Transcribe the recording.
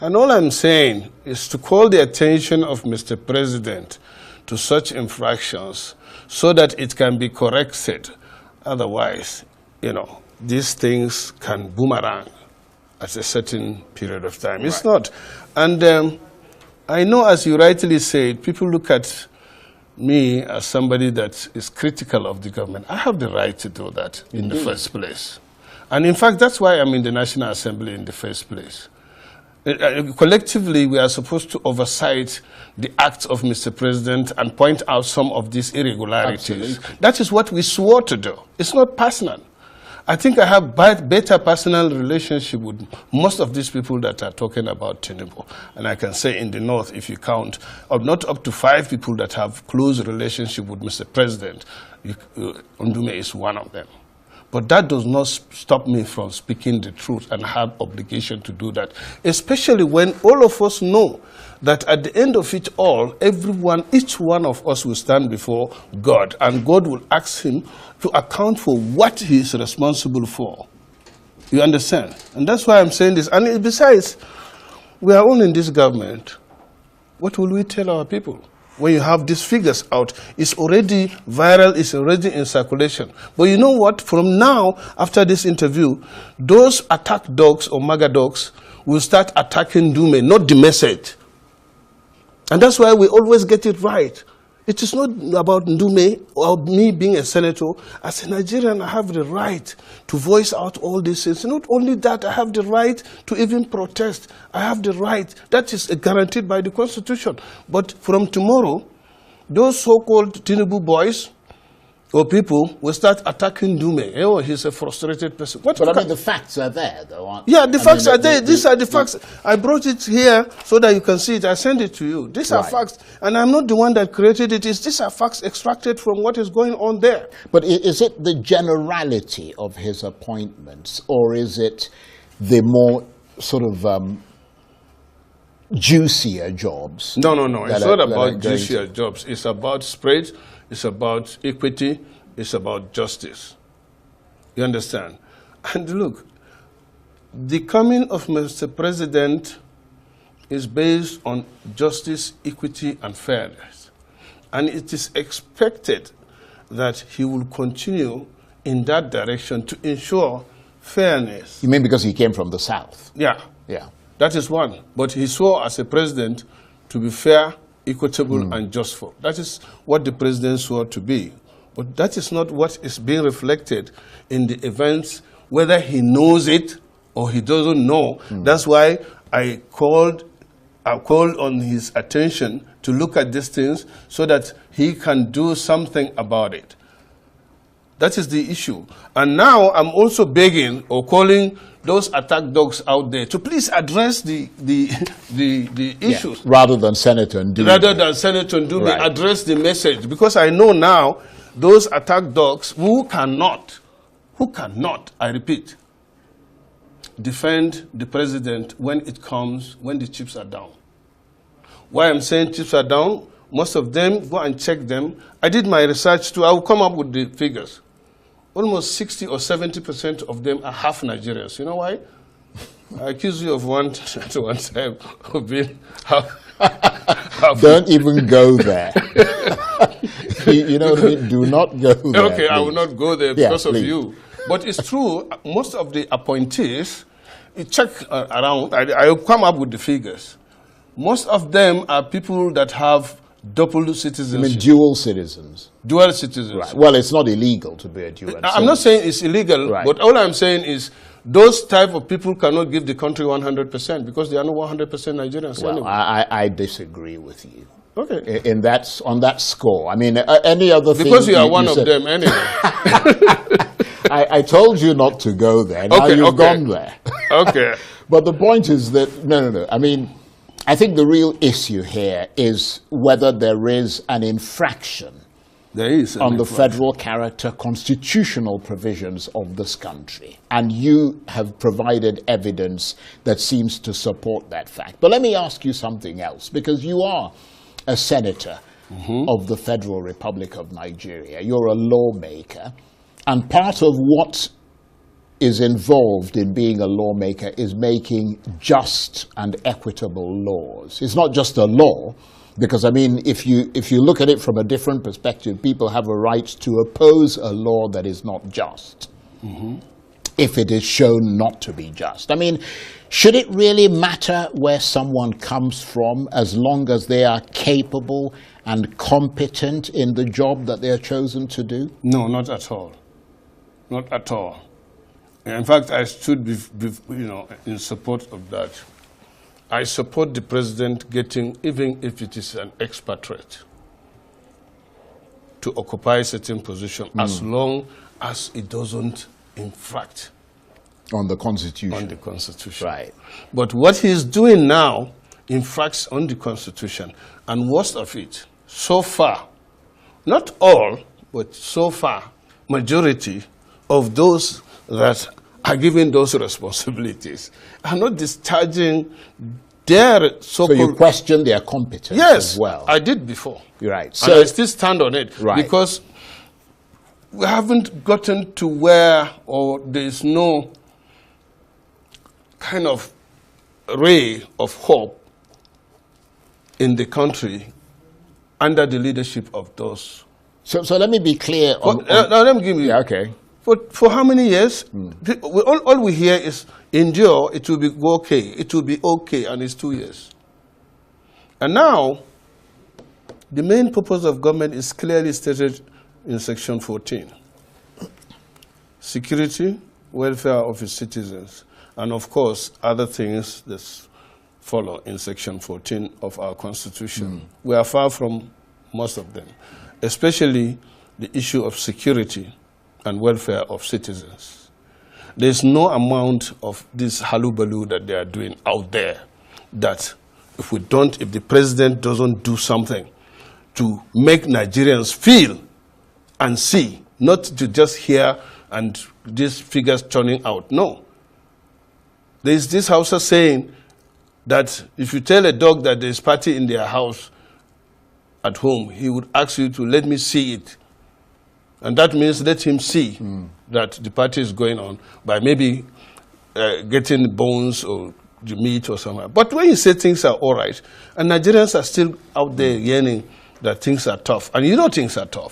And all I'm saying is to call the attention of Mr. President to such infractions so that it can be corrected. Otherwise, you know, these things can boomerang at a certain period of time. It's not. And I know, as you rightly said, people look at me as somebody that is critical of the government. I have the right to do that in the first place. And in fact, that's why I'm in the National Assembly in the first place. Collectively, we are supposed to oversight the acts of Mr. President and point out some of these irregularities. Absolutely. That is what we swore to do. It's not personal. I think I have better personal relationship with most of these people that are talking about Tinubu. And I can say in the North, if you count, not up to 5 people that have close relationship with Mr. President, Ndume is one of them. But that does not stop me from speaking the truth, and I have obligation to do that, especially when all of us know that at the end of it all, each one of us will stand before God, and God will ask him to account for what he is responsible for. You understand? And that's why I'm saying this. And besides, we are all in this government. What will we tell our people? When you have these figures out, it's already viral, it's already in circulation. But you know what? From now, after this interview, those attack dogs or MAGA dogs will start attacking Ndume, not the message. And that's why we always get it right. It is not about Ndume or me being a senator. As a Nigerian, I have the right to voice out all these things. Not only that, I have the right to even protest. I have the right. That is guaranteed by the Constitution. But from tomorrow, those so-called Tinubu boys or people will start attacking Ndume. Oh, he's a frustrated person. But I mean, the facts are there, though, aren't they? Yeah, the facts are there. These are the facts. I brought it here so that you can see it. I sent it to you. These are facts. And I'm not the one that created it. These are facts extracted from what is going on there. But is it the generality of his appointments, or is it the more sort of juicier jobs? No. It's not about juicier jobs. It's about spread. It's about equity. It's about justice. You understand? And look, the coming of Mr. President is based on justice, equity, and fairness. And it is expected that he will continue in that direction to ensure fairness. You mean because he came from the South? Yeah. Yeah. That is one. But he swore as a president to be fair, equitable, and justful. That is what the president swore to be. But that is not what is being reflected in the events, whether he knows it or he doesn't know. That's why I called on his attention to look at these things so that he can do something about it. That is the issue. And now I'm also begging or calling those attack dogs out there to please address the issues. Yeah, rather than Senator Ndume. Rather than Senator Ndume, address the message. Because I know now those attack dogs who cannot, I repeat, defend the president when the chips are down. Why I'm saying chips are down, most of them, go and check them. I did my research too. I will come up with the figures. Almost 60 or 70% of them are half Nigerians. You know why? I accuse you of one time of being half. Don't even go there. You know what I mean? Do not go there. Okay, please. I will not go there because of you. But it's true, most of the appointees, you check around, I will come up with the figures. Most of them are people that have double citizenship. I mean dual citizens. Dual citizens. Right. Well, it's not illegal to be a dual citizen. I'm not saying it's illegal, but all I'm saying is those type of people cannot give the country 100% because they are not 100% Nigerians. Well, anyway. I disagree with you. Okay. On that score. I mean, any other thing. Because you are one of them anyway. I told you not to go there. Now you've gone there. Okay. But the point is that, no. I mean, I think the real issue here is whether there is an infraction on the federal character constitutional provisions of this country. And you have provided evidence that seems to support that fact. But let me ask you something else, because you are a senator of the Federal Republic of Nigeria. You're a lawmaker. And part of what is involved in being a lawmaker is making just and equitable laws. It's not just a law, because, I mean, if you look at it from a different perspective, people have a right to oppose a law that is not just, if it is shown not to be just. I mean, should it really matter where someone comes from as long as they are capable and competent in the job that they are chosen to do? No, not at all. Not at all. In fact, I stood in support of that. I support the president getting, even if it is an expatriate, to occupy a certain position as long as it doesn't infract on the Constitution. On the Constitution. Right. But what he's doing now infracts on the Constitution. And worst of it, so far, not all, but so far, majority of those that are given those responsibilities are not discharging their so-called... So you question their competence as well? Yes, I did before. Right. So and I still stand on it. Right. Because we haven't gotten to where, or there is no kind of ray of hope in the country under the leadership of those. So let me be clear. Now let me give you... Yeah, okay. For how many years? All we hear is, endure, it will be okay, it will be okay, and it's 2 years. And now, the main purpose of government is clearly stated in Section 14. Security, welfare of its citizens, and of course, other things that follow in Section 14 of our Constitution. We are far from most of them, especially the issue of security and welfare of citizens. There's no amount of this hullabaloo that they are doing out there that if the president doesn't do something to make Nigerians feel and see, not to just hear and these figures turning out. No. There's this Hausa saying that if you tell a dog that there's party in their house at home, he would ask you to let me see it. And that means let him see that the party is going on by maybe getting bones or the meat or something. But when you say things are all right, and Nigerians are still out there yearning that things are tough, and you know things are tough.